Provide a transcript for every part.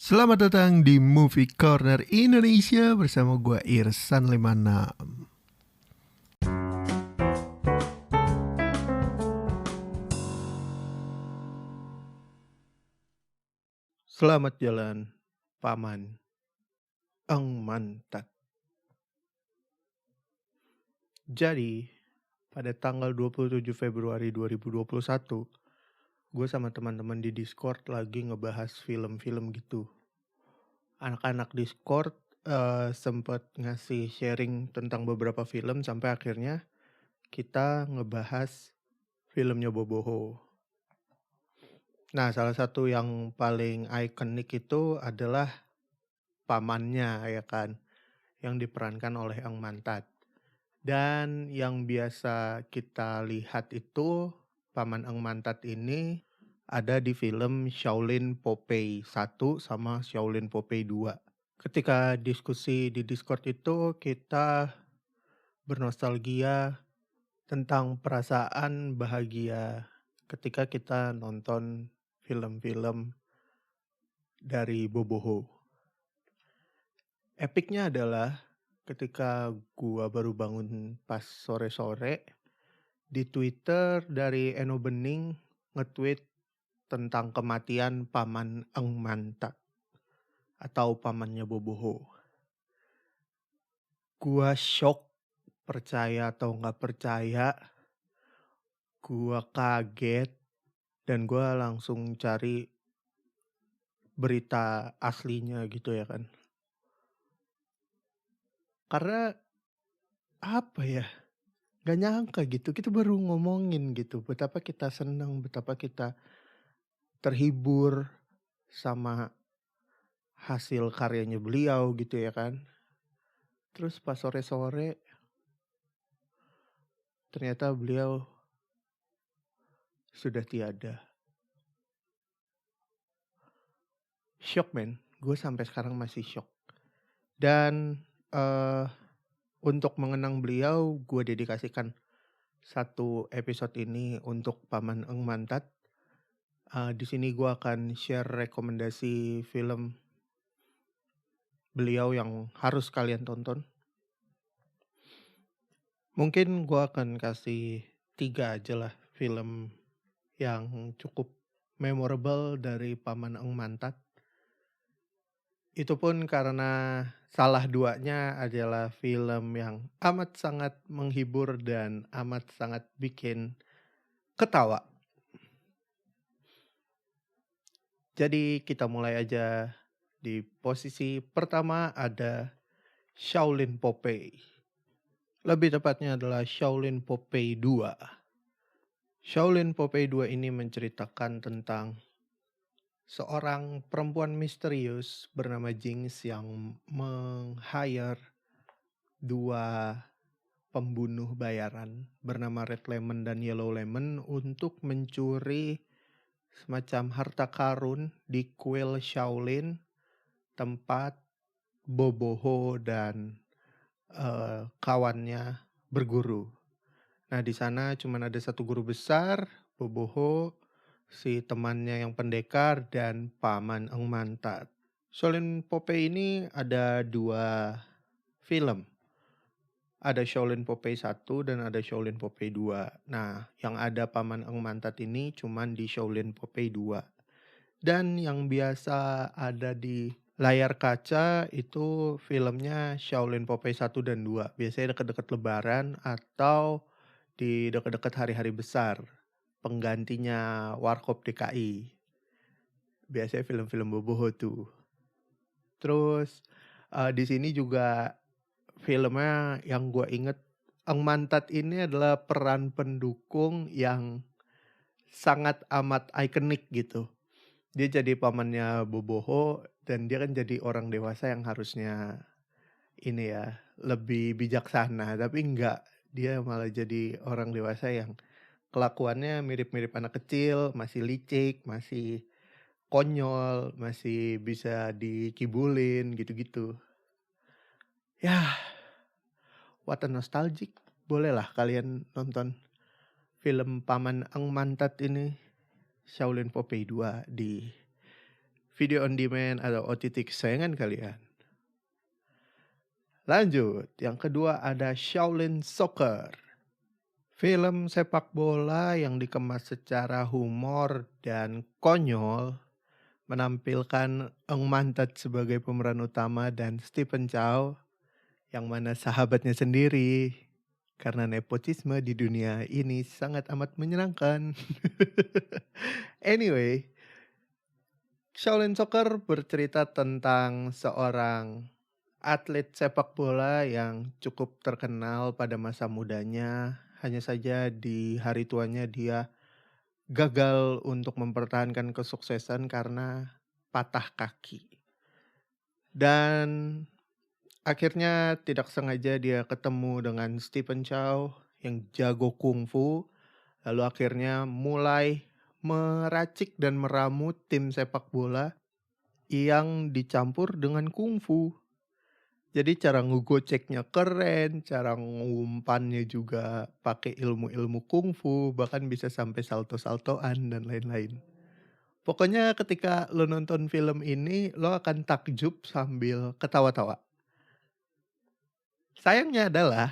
Selamat datang di Movie Corner Indonesia bersama gue Irsan 56. Selamat jalan, Paman Eng Mantat. Jadi, pada tanggal 27 Februari 2021, gue sama teman-teman di Discord lagi ngebahas film-film gitu. Anak-anak Discord sempet ngasih sharing tentang beberapa film sampai akhirnya kita ngebahas filmnya Boboho. Nah, salah satu yang paling ikonik itu adalah pamannya ya kan, yang diperankan oleh Eng Mantat. Dan yang biasa kita lihat itu paman Eng Mantat ini ada di film Shaolin Popeye 1 sama Shaolin Popeye 2. Ketika diskusi di Discord itu kita bernostalgia tentang perasaan bahagia ketika kita nonton film-film dari Boboho. Epicnya adalah ketika gua baru bangun pas sore-sore, di Twitter dari Eno Bening nge-tweet tentang kematian paman Eng Mantat atau pamannya Boboho. Gua shock, percaya atau nggak percaya, gua kaget, dan gua langsung cari berita aslinya gitu ya kan. Karena apa ya, gak nyangka gitu, kita baru ngomongin gitu betapa kita senang, betapa kita terhibur sama hasil karyanya beliau gitu ya kan. Terus pas sore-sore ternyata beliau sudah tiada. Shock men, gue sampai sekarang masih shock. Dan untuk mengenang beliau, gue dedikasikan satu episode ini untuk Paman Eng Mantat. Di sini gue akan share rekomendasi film beliau yang harus kalian tonton. Mungkin gue akan kasih 3 aja lah film yang cukup memorable dari Paman Eng Mantat. Itu pun karena salah 2-nya adalah film yang amat sangat menghibur dan amat sangat bikin ketawa. Jadi kita mulai aja. Di posisi pertama ada Shaolin Popeye. Lebih tepatnya adalah Shaolin Popeye 2. Shaolin Popeye 2 ini menceritakan tentang seorang perempuan misterius bernama Jinx yang meng-hire 2 pembunuh bayaran bernama Red Lemon dan Yellow Lemon untuk mencuri semacam harta karun di kuil Shaolin, tempat Boboho dan kawannya berguru. Nah, di sana cuma ada satu guru besar, Boboho, si temannya yang pendekar, dan Paman Eng Mantat. Shaolin Popeye ini ada 2 film. Ada Shaolin Popeye 1 dan ada Shaolin Popeye 2. Nah, yang ada Paman Eng Mantat ini cuman di Shaolin Popeye 2. Dan yang biasa ada di layar kaca itu filmnya Shaolin Popeye 1 dan 2. Biasanya dekat-dekat lebaran atau di dekat-dekat hari-hari besar. Penggantinya Warkop DKI. Biasanya film-film Boboho tuh. Terus di sini juga filmnya yang gue inget, Eng Mantat ini adalah peran pendukung yang sangat amat ikonik gitu. Dia jadi pamannya Boboho dan dia kan jadi orang dewasa yang harusnya ini ya, lebih bijaksana, tapi enggak. Dia malah jadi orang dewasa yang kelakuannya mirip-mirip anak kecil, masih licik, masih konyol, masih bisa dikibulin gitu-gitu. Yah, what a nostalgic. Bolehlah kalian nonton film Paman Eng Mantat ini, Shaolin Popeye 2 di video on demand atau OTT kesayangan kalian. Lanjut, yang kedua ada Shaolin Soccer. Film sepak bola yang dikemas secara humor dan konyol menampilkan Eng Mantat sebagai pemeran utama dan Stephen Chow yang mana sahabatnya sendiri. Karena nepotisme di dunia ini sangat amat menyenangkan. Anyway, Shaolin Soccer bercerita tentang seorang atlet sepak bola yang cukup terkenal pada masa mudanya. Hanya saja di hari tuanya dia gagal untuk mempertahankan kesuksesan karena patah kaki. Dan akhirnya tidak sengaja dia ketemu dengan Stephen Chow yang jago kungfu. Lalu akhirnya mulai meracik dan meramu tim sepak bola yang dicampur dengan kungfu. Jadi cara ngegoceknya keren, cara ngumpannya juga pakai ilmu-ilmu kungfu, bahkan bisa sampai salto-saltoan dan lain-lain. Pokoknya ketika lo nonton film ini, lo akan takjub sambil ketawa-tawa. Sayangnya adalah,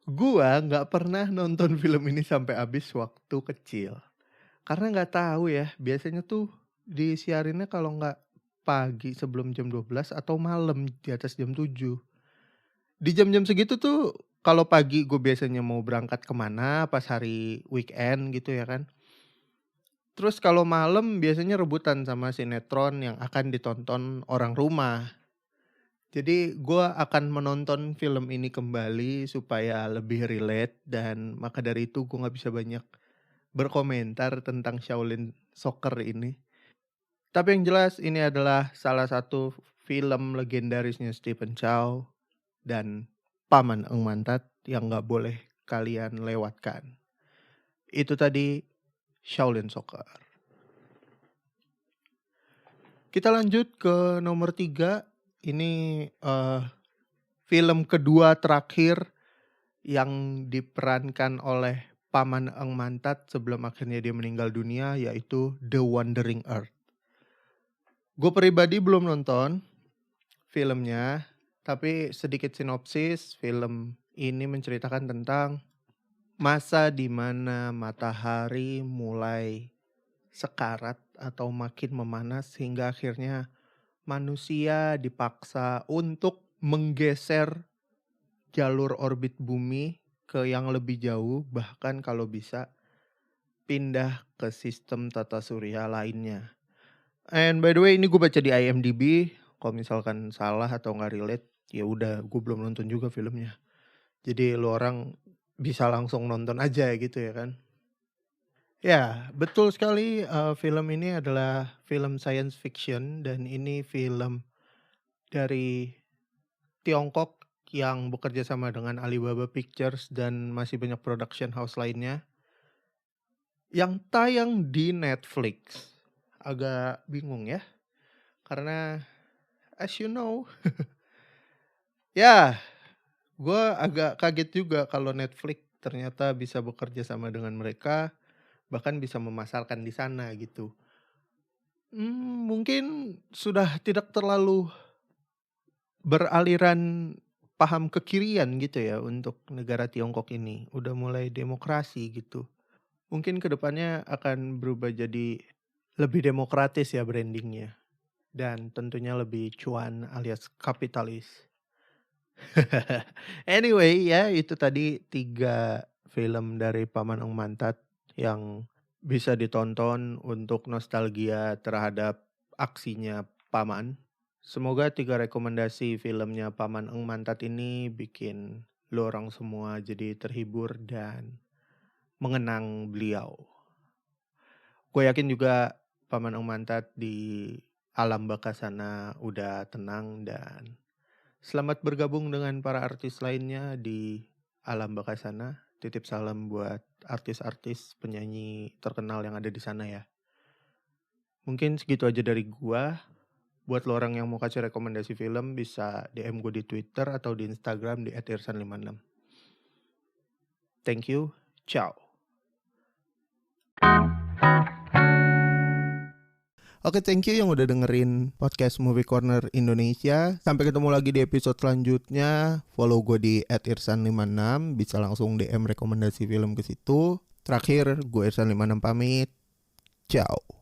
gua nggak pernah nonton film ini sampai habis waktu kecil. Karena nggak tahu ya, biasanya tuh disiarinnya kalau nggak pagi sebelum jam 12 atau malam di atas jam 7. Di jam-jam segitu tuh kalau pagi gue biasanya mau berangkat kemana pas hari weekend gitu ya kan. Terus kalau malam biasanya rebutan sama sinetron yang akan ditonton orang rumah. Jadi gue akan menonton film ini kembali supaya lebih relate dan maka dari itu gue nggak bisa banyak berkomentar tentang Shaolin Soccer ini. Tapi yang jelas ini adalah salah satu film legendarisnya Stephen Chow dan Paman Eng Mantat yang nggak boleh kalian lewatkan. Itu tadi Shaolin Soccer. Kita lanjut ke nomor 3. Ini film kedua terakhir yang diperankan oleh Paman Eng Mantat sebelum akhirnya dia meninggal dunia, yaitu The Wandering Earth. Gue pribadi belum nonton filmnya, tapi sedikit sinopsis, film ini menceritakan tentang masa di mana matahari mulai sekarat atau makin memanas hingga akhirnya manusia dipaksa untuk menggeser jalur orbit bumi ke yang lebih jauh, bahkan kalau bisa pindah ke sistem tata surya lainnya. And by the way, ini gue baca di IMDb. Kalau misalkan salah atau nggak relate, ya udah, gue belum nonton juga filmnya. Jadi lo orang bisa langsung nonton aja gitu ya kan. Ya, betul sekali. Film ini adalah film science fiction dan ini film dari Tiongkok yang bekerja sama dengan Alibaba Pictures dan masih banyak production house lainnya yang tayang di Netflix. Agak bingung ya, karena as you know, ya gue agak kaget juga kalau Netflix ternyata bisa bekerja sama dengan mereka, bahkan bisa memasarkan di sana gitu. Mungkin sudah tidak terlalu beraliran paham kekirian gitu ya untuk negara Tiongkok ini. Udah mulai demokrasi gitu. Mungkin kedepannya akan berubah jadi lebih demokratis ya brandingnya. Dan tentunya lebih cuan alias kapitalis. Anyway ya, itu tadi 3 film dari Paman Eng Mantat yang bisa ditonton untuk nostalgia terhadap aksinya Paman. Semoga 3 rekomendasi filmnya Paman Eng Mantat ini bikin lo orang semua jadi terhibur dan mengenang beliau. Gue yakin juga Paman Eng Mantat di alam baka sana udah tenang dan selamat bergabung dengan para artis lainnya di alam baka sana. Titip salam buat artis-artis penyanyi terkenal yang ada di sana ya. Mungkin segitu aja dari gua. Buat lo orang yang mau kasih rekomendasi film bisa DM gue di Twitter atau di Instagram di @irsan56. Thank you. Ciao. Oke, thank you yang udah dengerin podcast Movie Corner Indonesia. Sampai ketemu lagi di episode selanjutnya. Follow gue di @irsan56, bisa langsung DM rekomendasi film ke situ. Terakhir, gue Irsan56 pamit. Ciao.